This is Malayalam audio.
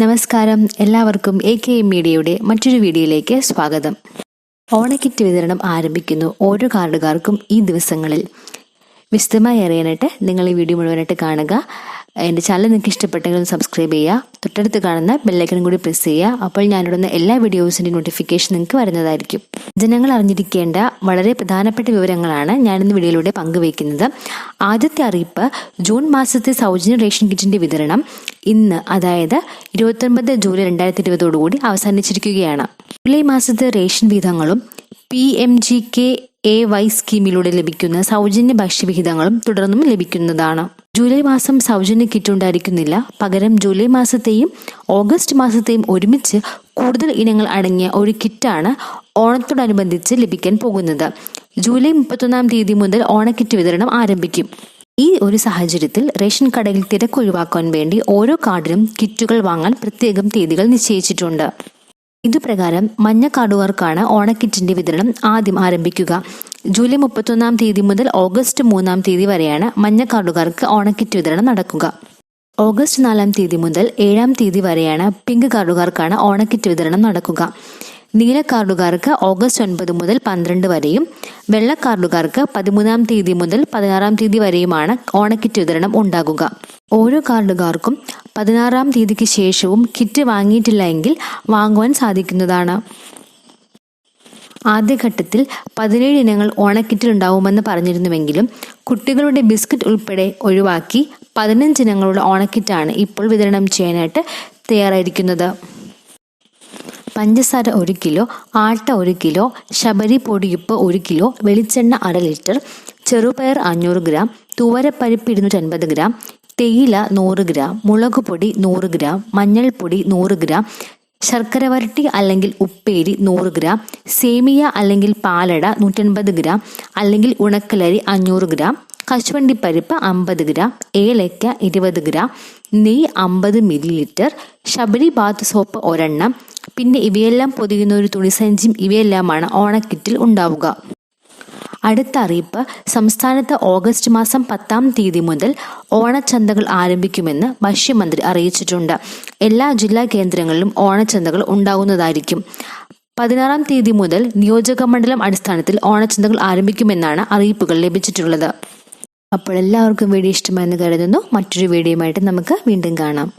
നമസ്കാരം, എല്ലാവർക്കും AKM മീഡിയയുടെ മറ്റൊരു വീഡിയോയിലേക്ക് സ്വാഗതം. ഓണക്കിറ്റ് വിതരണം ആരംഭിക്കുന്നു ഓരോ കാർഡുകാർക്കും ഈ ദിവസങ്ങളിൽ. വിശദമായി അറിയാനായിട്ട് നിങ്ങൾ ഈ വീഡിയോ മുഴുവനായിട്ട് കാണുക. എൻ്റെ ചാനൽ നിങ്ങൾക്ക് ഇഷ്ടപ്പെട്ടെങ്കിൽ സബ്സ്ക്രൈബ് ചെയ്യുക. തൊട്ടടുത്ത് കാണുന്ന ബെല്ലൈക്കൺ കൂടി പ്രസ് ചെയ്യുക. അപ്പോൾ ഞാനിടുന്ന എല്ലാ വീഡിയോസിൻ്റെ നോട്ടിഫിക്കേഷൻ നിങ്ങൾക്ക് വരുന്നതായിരിക്കും. ജനങ്ങൾ അറിഞ്ഞിരിക്കേണ്ട വളരെ പ്രധാനപ്പെട്ട വിവരങ്ങളാണ് ഞാനിന്ന് വീഡിയോയിലൂടെ പങ്കുവയ്ക്കുന്നത്. ആദ്യത്തെ അറിയിപ്പ്, ജൂൺ മാസത്തെ സൗജന്യ റേഷൻ കിറ്റിൻ്റെ വിതരണം ഇന്ന്, അതായത് 29 ജൂലൈ 2020 അവസാനിച്ചിരിക്കുകയാണ്. ജൂലൈ മാസത്തെ റേഷൻ വിഹിതങ്ങളും PMGKAY സ്കീമിലൂടെ ലഭിക്കുന്ന സൗജന്യ ഭക്ഷ്യവിഹിതങ്ങളും തുടർന്നും ലഭിക്കുന്നതാണ്. ജൂലൈ മാസം സൗജന്യ കിറ്റ് ഉണ്ടായിരിക്കുന്നില്ല. പകരം ജൂലൈ മാസത്തെയും ഓഗസ്റ്റ് മാസത്തെയും ഒരുമിച്ച് കൂടുതൽ ഇനങ്ങൾ അടങ്ങിയ ഒരു കിറ്റാണ് ഓണത്തോടനുബന്ധിച്ച് ലഭിക്കാൻ പോകുന്നത്. ജൂലൈ 31 മുതൽ ഓണക്കിറ്റ് വിതരണം ആരംഭിക്കും. ഈ ഒരു സാഹചര്യത്തിൽ റേഷൻ കടയിൽ തിരക്ക് ഒഴിവാക്കാൻ വേണ്ടി ഓരോ കാർഡിനും കിറ്റുകൾ വാങ്ങാൻ പ്രത്യേകം തീയതികൾ നിശ്ചയിച്ചിട്ടുണ്ട്. ഇതുപ്രകാരം മഞ്ഞ കാർഡുകാർക്കാണ് ഓണക്കിറ്റിന്റെ വിതരണം ആദ്യം ആരംഭിക്കുക. ജൂലൈ 31 മുതൽ ഓഗസ്റ്റ് 3 വരെയാണ് മഞ്ഞ കാർഡുകാർക്ക് ഓണക്കിറ്റ് വിതരണം നടക്കുക. ഓഗസ്റ്റ് 4 മുതൽ 7 വരെയാണ് പിങ്ക് കാർഡുകാർക്കാണ് ഓണക്കിറ്റ് വിതരണം നടക്കുക. നീല കാർഡുകാർക്ക് ഓഗസ്റ്റ് 9 മുതൽ 12 വരെയും വെള്ള കാർഡുകാർക്ക് 13 മുതൽ 16 വരെയുമാണ് ഓണക്കിറ്റ് വിതരണം ഉണ്ടാകുക. ഓരോ കാർഡുകാർക്കും 16 ശേഷവും കിറ്റ് വാങ്ങിയിട്ടില്ല എങ്കിൽ വാങ്ങുവാൻ സാധിക്കുന്നതാണ്. ആദ്യഘട്ടത്തിൽ 17 ഇനങ്ങൾ ഓണക്കിറ്റിൽ ഉണ്ടാവുമെന്ന് പറഞ്ഞിരുന്നുവെങ്കിലും കുട്ടികളുടെ ബിസ്ക്കറ്റ് ഉൾപ്പെടെ ഒഴിവാക്കി 15 ഇനങ്ങളുടെ ഓണക്കിറ്റാണ് ഇപ്പോൾ വിതരണം ചെയ്യാനായിട്ട് തയ്യാറായിരിക്കുന്നത്. പഞ്ചസാര 1 കിലോ, ആട്ട 1 കിലോ, ശബരി പൊടിയുപ്പ് 1 കിലോ, വെളിച്ചെണ്ണ 1/2 ലിറ്റർ, ചെറുപയർ 500 ഗ്രാം, തുവരപ്പരിപ്പ് 250 ഗ്രാം, തേയില 100 ഗ്രാം, മുളക് പൊടി 100 ഗ്രാം, മഞ്ഞൾപ്പൊടി 100 ഗ്രാം, ശർക്കര വരട്ടി അല്ലെങ്കിൽ ഉപ്പേരി 100 ഗ്രാം, സേമിയ അല്ലെങ്കിൽ പാലട 150 ഗ്രാം അല്ലെങ്കിൽ ഉണക്കലരി 500 ഗ്രാം, കശുവണ്ടിപ്പരിപ്പ് 50 ഗ്രാം, ഏലക്ക 20 ഗ്രാം, നെയ്യ് 50 ml, ശബരി ബാത്ത് സോപ്പ് 1 പിന്നെ ഇവയെല്ലാം പൊതിയുന്ന ഒരു തുണിസഞ്ചിയും ഇവയെല്ലാമാണ് ഓണക്കിറ്റിൽ ഉണ്ടാവുക. അടുത്ത അറിയിപ്പ്, സംസ്ഥാനത്ത് ഓഗസ്റ്റ് മാസം 10 മുതൽ ഓണച്ചന്തകൾ ആരംഭിക്കുമെന്ന് ഭക്ഷ്യമന്ത്രി അറിയിച്ചിട്ടുണ്ട്. എല്ലാ ജില്ലാ കേന്ദ്രങ്ങളിലും ഓണച്ചന്തകൾ ഉണ്ടാകുന്നതായിരിക്കും. 16 മുതൽ നിയോജകമണ്ഡലം അടിസ്ഥാനത്തിൽ ഓണച്ചന്തകൾ ആരംഭിക്കുമെന്നാണ് അറിയിപ്പുകൾ ലഭിച്ചിട്ടുള്ളത്. അപ്പോൾ എല്ലാവർക്കും വീഡിയോ ഇഷ്ടമായെന്ന് കരുതുന്നു. മറ്റൊരു വീഡിയോയുമായിട്ട് നമുക്ക് വീണ്ടും കാണാം.